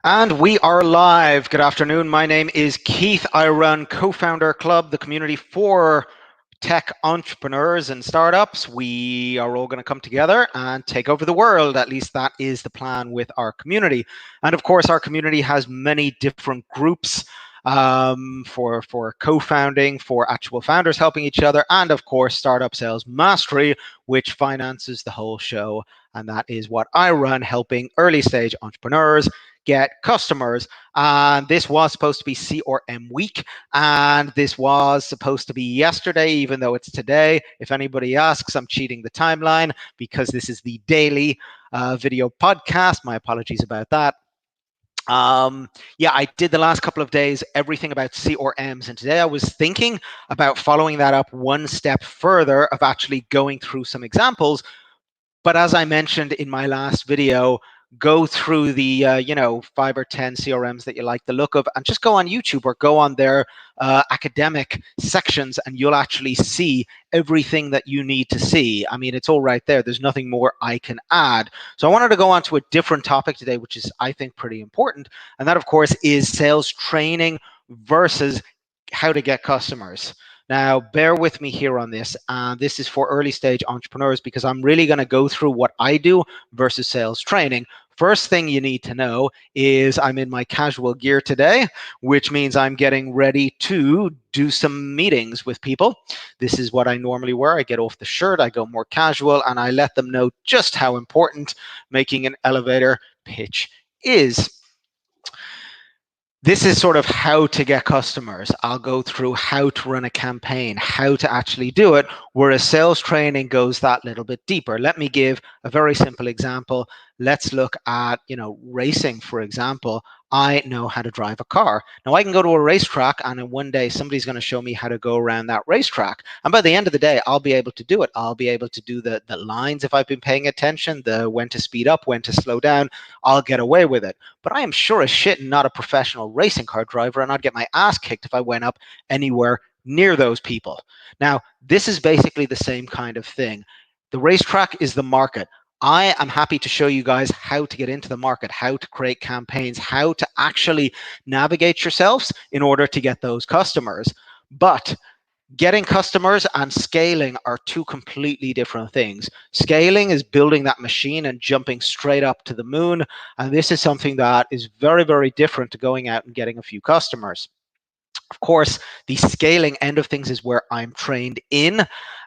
And we are live. Good afternoon. My name is Keith. I run Co-Founder Club, the community for tech entrepreneurs and startups. We are all going to come together and take over the world. At least that is the plan with our community. And of course, our community has many different groups for co-founding, for actual founders helping each other, and of course, Startup Sales Mastery, which finances the whole show. And that is what I run, helping early stage entrepreneurs get customers. And this was supposed to be CRM week, and this was supposed to be yesterday, even though it's today. If anybody asks, I'm cheating the timeline because this is the daily video podcast. My apologies about that. Yeah, I did the last couple of days everything about CRMs, and today I was thinking about following that up one step further of actually going through some examples. But as I mentioned in my last video, go through the 5 or 10 CRMs that you like the look of, and just go on YouTube or go on their academic sections, and you'll actually see everything that you need to see. I mean, it's all right there. There's nothing more I can add. So I wanted to go on to a different topic today, which is, I think, pretty important, and that, of course, is sales training versus how to get customers. Now, bear with me here on this. This is for early stage entrepreneurs because I'm really going to go through what I do versus sales training. First thing you need to know is I'm in my casual gear today, which means I'm getting ready to do some meetings with people. This is what I normally wear. I get off the shirt, I go more casual, and I let them know just how important making an elevator pitch is. This is sort of how to get customers. I'll go through how to run a campaign, how to actually do it, whereas sales training goes that little bit deeper. Let me give a very simple example. Let's look at, racing, for example. I know how to drive a car. Now I can go to a racetrack, and in one day somebody's going to show me how to go around that racetrack. And by the end of the day, I'll be able to do it. I'll be able to do the lines if I've been paying attention, the when to speed up, when to slow down. I'll get away with it. But I am sure as shit not a professional racing car driver, and I'd get my ass kicked if I went up anywhere near those people. Now, this is basically the same kind of thing. The racetrack is the market. I am happy to show you guys how to get into the market, how to create campaigns, how to actually navigate yourselves in order to get those customers. But getting customers and scaling are two completely different things. Scaling is building that machine and jumping straight up to the moon. And this is something that is very, very different to going out and getting a few customers. Of course, the scaling end of things is where I'm trained in,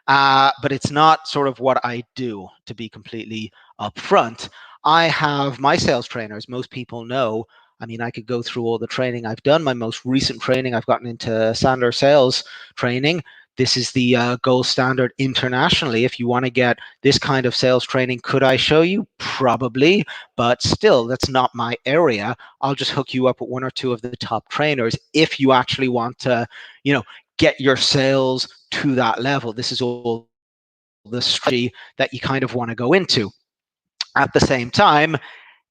but it's not sort of what I do, to be completely upfront. I have my sales trainers. Most people know. I mean, I could go through all the training I've done. My most recent training, I've gotten into Sandler sales training. This is the gold standard internationally. If you want to get this kind of sales training, could I show you? Probably, but still, that's not my area. I'll just hook you up with one or two of the top trainers if you actually want to, get your sales to that level. This is all the strategy that you kind of want to go into. At the same time,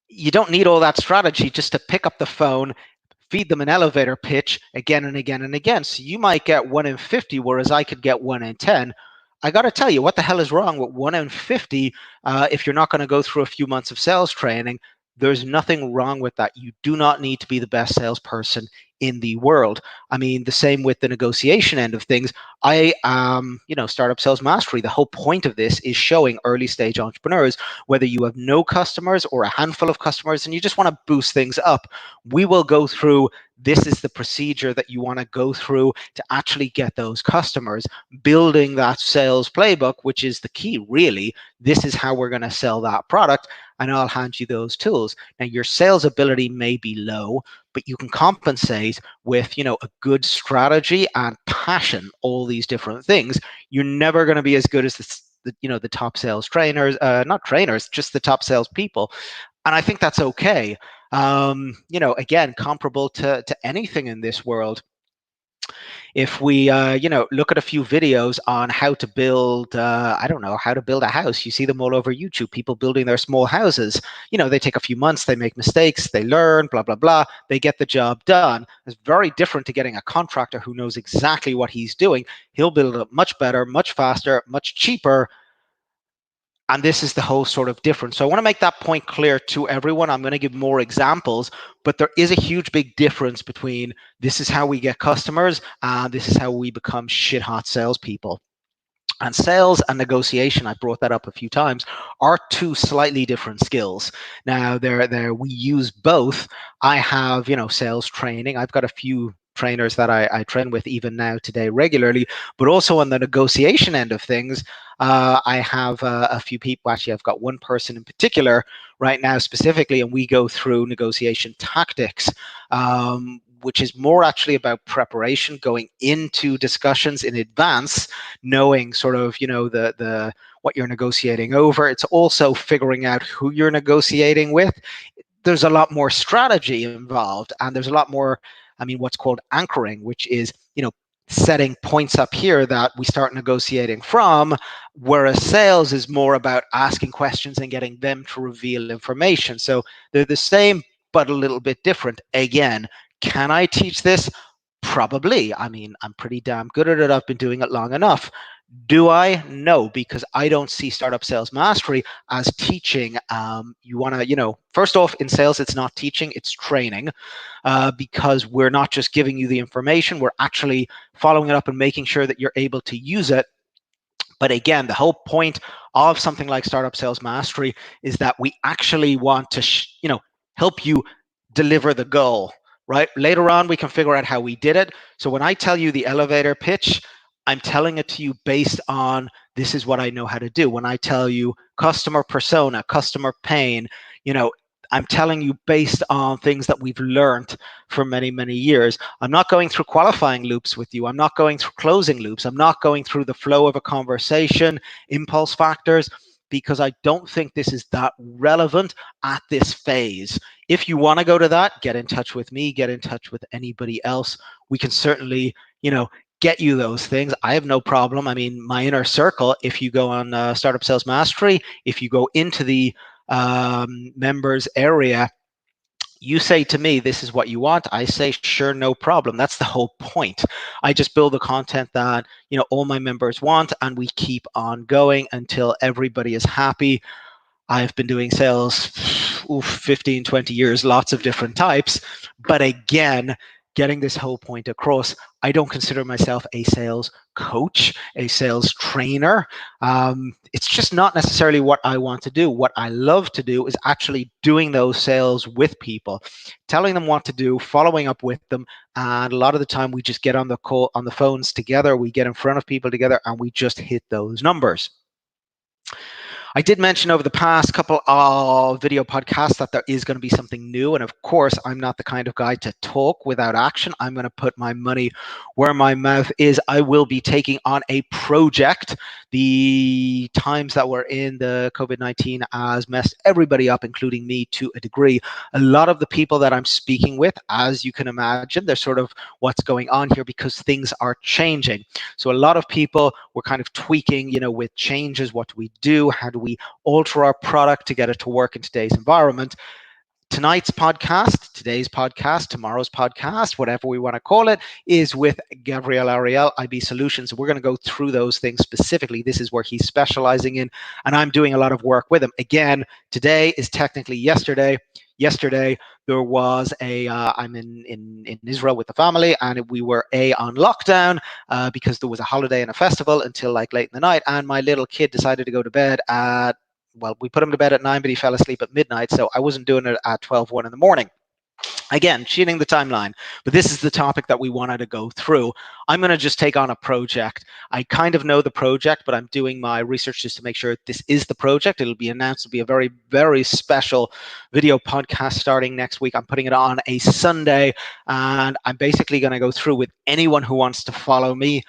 you don't need all that strategy just to pick up the phone, feed them an elevator pitch again and again and again. So you might get 1 in 50, whereas I could get 1 in 10. I got to tell you, what the hell is wrong with 1 in 50 if you're not going to go through a few months of sales training? There's nothing wrong with that. You do not need to be the best salesperson in the world. I mean, the same with the negotiation end of things. Startup Sales Mastery, the whole point of this is showing early stage entrepreneurs, whether you have no customers or a handful of customers and you just want to boost things up, we will go through. This is the procedure that you want to go through to actually get those customers, building that sales playbook, which is the key, really. This is how we're going to sell that product, and I'll hand you those tools. Now, your sales ability may be low, but you can compensate with, a good strategy and passion, all these different things. You're never going to be as good as the top sales trainers, not trainers, just the top sales people. And I think that's okay. Again, comparable to anything in this world. If we, look at a few videos on how to build, how to build a house, you see them all over YouTube, people building their small houses. They take a few months, they make mistakes, they learn, blah, blah, blah. They get the job done. It's very different to getting a contractor who knows exactly what he's doing. He'll build it much better, much faster, much cheaper, And this is the whole sort of difference. So I want to make that point clear to everyone. I'm going to give more examples, but there is a huge big difference between this is how we get customers and this is how we become shit hot salespeople. And sales and negotiation, I brought that up a few times, are two slightly different skills. Now, we use both. I have, sales training. I've got a few trainers that I train with even now today regularly, but also on the negotiation end of things, I have a few people. Actually, I've got one person in particular right now specifically, and we go through negotiation tactics. Which is more actually about preparation, going into discussions in advance, knowing sort of the what you're negotiating over. It's also figuring out who you're negotiating with. There's a lot more strategy involved, and there's a lot more, what's called anchoring, which is setting points up here that we start negotiating from, whereas sales is more about asking questions and getting them to reveal information. So they're the same but a little bit different. Again, can I teach this? Probably. I'm pretty damn good at it. I've been doing it long enough. Do I? No, because I don't see Startup Sales Mastery as teaching. You want to, first off, in sales, it's not teaching, it's training, because we're not just giving you the information, we're actually following it up and making sure that you're able to use it. But again, the whole point of something like Startup Sales Mastery is that we actually want to, help you deliver the goal, right? Later on, we can figure out how we did it. So when I tell you the elevator pitch, I'm telling it to you based on this is what I know how to do. When I tell you customer persona, customer pain, I'm telling you based on things that we've learned for many, many years. I'm not going through qualifying loops with you. I'm not going through closing loops. I'm not going through the flow of a conversation, impulse factors, because I don't think this is that relevant at this phase. If you want to go to that, get in touch with me, get in touch with anybody else. We can certainly, get you those things. I have no problem. My inner circle, if you go on Startup Sales Mastery, if you go into the members area, you say to me, this is what you want. I say, sure, no problem. That's the whole point. I just build the content that, all my members want, and we keep on going until everybody is happy. I've been doing sales 15, 20 years, lots of different types. But again, getting this whole point across, I don't consider myself a sales coach, a sales trainer. It's just not necessarily what I want to do. What I love to do is actually doing those sales with people, telling them what to do, following up with them. And a lot of the time we just get on the phones together, we get in front of people together, and we just hit those numbers. I did mention over the past couple of video podcasts that there is going to be something new. And of course, I'm not the kind of guy to talk without action. I'm going to put my money where my mouth is. I will be taking on a project. The times that we're in, the COVID-19 has messed everybody up, including me to a degree. A lot of the people that I'm speaking with, as you can imagine, they're sort of what's going on here because things are changing. So a lot of people were kind of tweaking, with changes. What do we do? How do we alter our product to get it to work in today's environment? Today's podcast, tomorrow's podcast, whatever we want to call it, is with Gabriel Ariel, IB Solutions. We're going to go through those things specifically. This is where he's specializing in, and I'm doing a lot of work with him. Again, today is technically yesterday. Yesterday, there was I'm in Israel with the family, and we were on lockdown because there was a holiday and a festival until like late in the night, and my little kid decided to go to bed at, well, we put him to bed at 9, but he fell asleep at midnight, so I wasn't doing it at 12:01 in the morning. Again, cheating the timeline, but this is the topic that we wanted to go through. I'm going to just take on a project. I kind of know the project, but I'm doing my research just to make sure this is the project. It'll be announced. It'll be a very, very special video podcast starting next week. I'm putting it on a Sunday, and I'm basically going to go through with anyone who wants to follow me.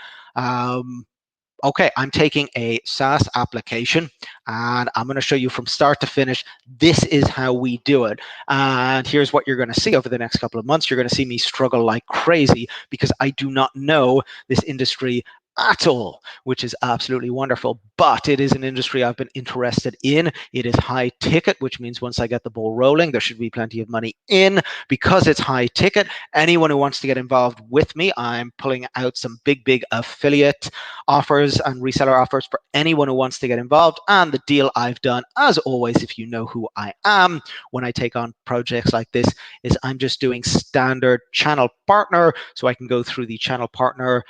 Okay, I'm taking a SaaS application and I'm going to show you from start to finish. This is how we do it. And here's what you're going to see over the next couple of months. You're going to see me struggle like crazy because I do not know this industry at all, which is absolutely wonderful. But it is an industry I've been interested in. It is high ticket, which means once I get the ball rolling, there should be plenty of money in. Because it's high ticket, anyone who wants to get involved with me, I'm pulling out some big affiliate offers and reseller offers for anyone who wants to get involved. And the deal I've done, as always, if you know who I am, when I take on projects like this, is I'm just doing standard channel partner, so I can go through the channel partner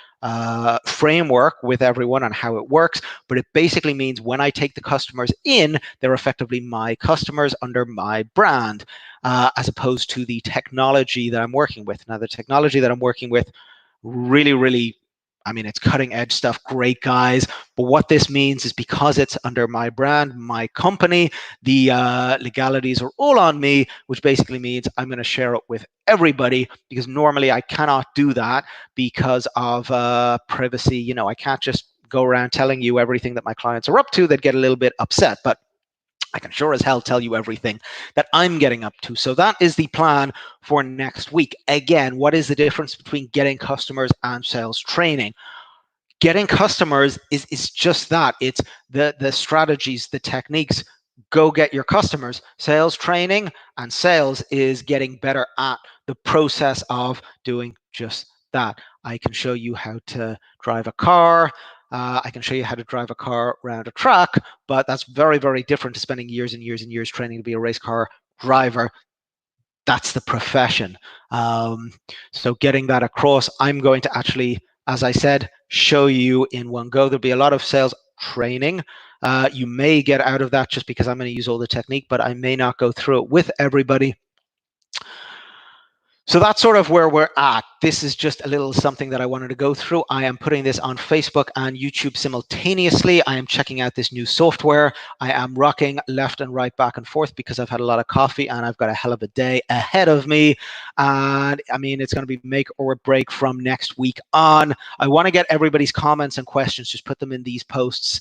framework with everyone on how it works. But it basically means when I take the customers in, they're effectively my customers under my brand, as opposed to the technology that I'm working with. Now, the technology that I'm working with really, I mean, it's cutting edge stuff, great guys. But what this means is because it's under my brand, my company, the legalities are all on me, which basically means I'm going to share it with everybody, because normally I cannot do that because of privacy. You know, I can't just go around telling you everything that my clients are up to. They'd get a little bit upset. But I can sure as hell tell you everything that I'm getting up to. So that is the plan for next week. Again, what is the difference between getting customers and sales training? Getting customers is just that. It's the strategies, the techniques. Go get your customers. Sales training and sales is getting better at the process of doing just that. I can show you how to drive a car. I can show you how to drive a car around a track, but that's very different to spending years and years training to be a race car driver. That's the profession. So getting that across, I'm going to actually, as I said, show you in one go. There'll be a lot of sales training. You may get out of that just because I'm going to use all the technique, but I may not go through it with everybody. So that's sort of where we're at. This is just a little something that I wanted to go through. I am putting this on Facebook and YouTube simultaneously. I am checking out this new software. I am rocking left and right, back and forth, because I've had a lot of coffee and I've got a hell of a day ahead of me. And I mean, it's going to be make or break from next week on. I want to get everybody's comments and questions. Just put them in these posts.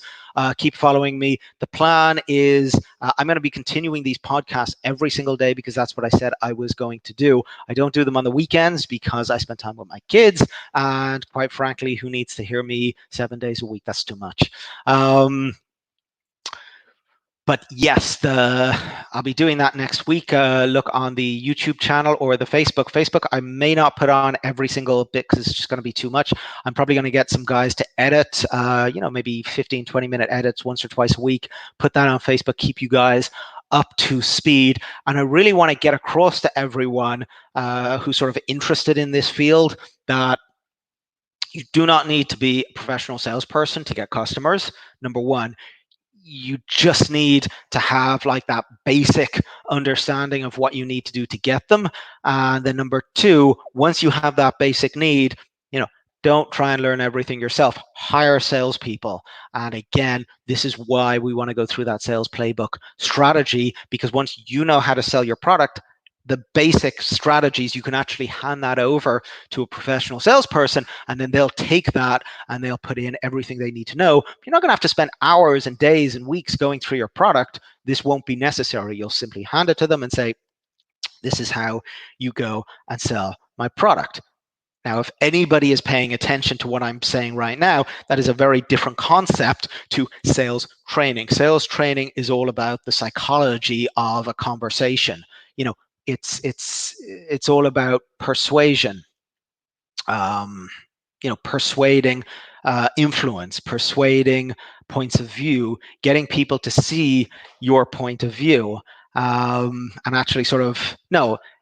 Keep following me. The plan is I'm going to be continuing these podcasts every single day, because that's what I said I was going to do. I don't do them on the weekends because I spend time with my kids, and quite frankly, who needs to hear me 7 days a week? That's too much. But yes, I'll be doing that next week. Look on the YouTube channel or the Facebook. Facebook, I may not put on every single bit because it's just going to be too much. I'm probably going to get some guys to edit, maybe 15, 20-minute edits once or twice a week. Put that on Facebook, keep you guys up to speed. And I really want to get across to everyone who's sort of interested in this field that you do not need to be a professional salesperson to get customers, number one. You just need to have like that basic understanding of what you need to do to get them. And then number two, once you have that basic need, don't try and learn everything yourself. Hire salespeople. And again, this is why we want to go through that sales playbook strategy, because once you know how to sell your product, the basic strategies, you can actually hand that over to a professional salesperson, and then they'll take that and they'll put in everything they need to know. You're not going to have to spend hours and days and weeks going through your product. This won't be necessary. You'll simply hand it to them and say, this is how you go and sell my product. Now, if anybody is paying attention to what I'm saying right now, that is a very different concept to sales training. Sales training is all about the psychology of a conversation. It's all about persuasion, persuading influence, persuading points of view, getting people to see your point of view, and actually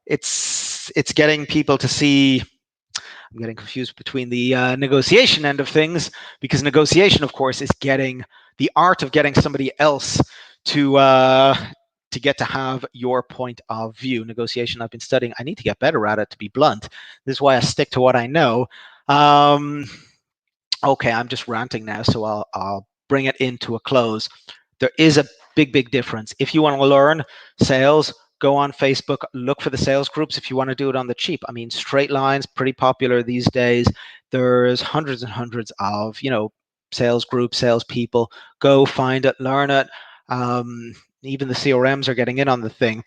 it's getting people to see. I'm getting confused between the negotiation end of things, because negotiation, of course, is getting the art of getting somebody else to get to have your point of view. Negotiation, I've been studying. I need to get better at it, to be blunt. This is why I stick to what I know. Okay, I'm just ranting now, so I'll bring it into a close. There is a big difference. If you want to learn sales, go on Facebook, look for the sales groups if you want to do it on the cheap. I mean, straight lines, pretty popular these days. There's hundreds and hundreds of, sales groups, salespeople. Go find it, learn it. Even the CRMs are getting in on the thing.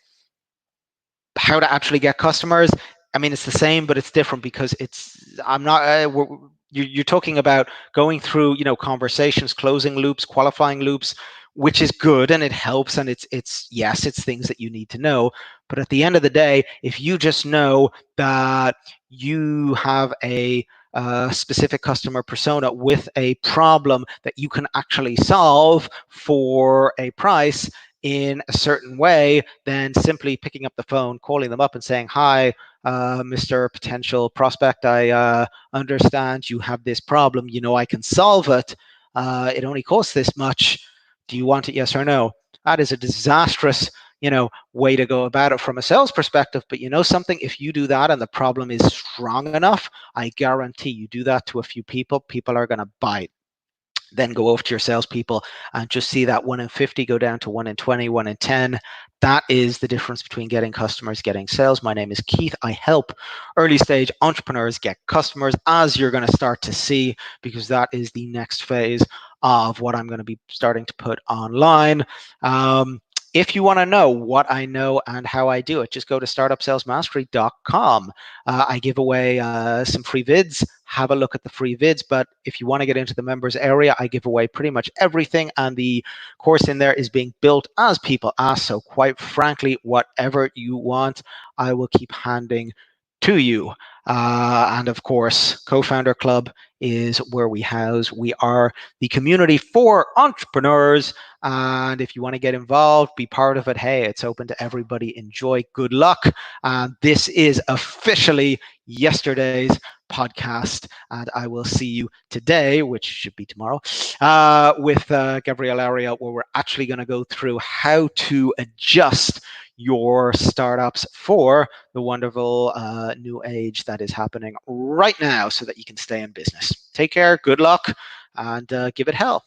How to actually get customers? I mean, it's the same, but it's different, because I'm not, You're talking about going through, conversations, closing loops, qualifying loops, which is good and it helps, and it's yes, it's things that you need to know. But at the end of the day, if you just know that you have a specific customer persona with a problem that you can actually solve for a price in a certain way, then simply picking up the phone, calling them up and saying, hi, Mr. Potential Prospect, I understand you have this problem. I can solve it. It only costs this much. Do you want it? Yes or no? That is a disastrous, way to go about it from a sales perspective. But something, if you do that and the problem is strong enough, I guarantee you do that to a few people, people are going to buy it. Then go over to your salespeople and just see that 1 in 50 go down to 1 in 20, 1 in 10. That is the difference between getting customers, getting sales. My name is Keith. I help early stage entrepreneurs get customers, as you're going to start to see, because that is the next phase of what I'm going to be starting to put online. If you want to know what I know and how I do it, just go to startupsalesmastery.com. I give away some free vids. Have a look at the free vids. But if you want to get into the members area, I give away pretty much everything. And the course in there is being built as people ask. So quite frankly, whatever you want, I will keep handing to you. And of course, Co-Founder Club is where we are the community for entrepreneurs. And if you want to get involved, be part of it, hey, it's open to everybody. Enjoy. Good luck. This is officially yesterday's podcast, and I will see you today, which should be tomorrow, with Gabrielle Aria, where we're actually going to go through how to adjust your startups for the wonderful new age that is happening right now so that you can stay in business. Take care, good luck, and give it hell.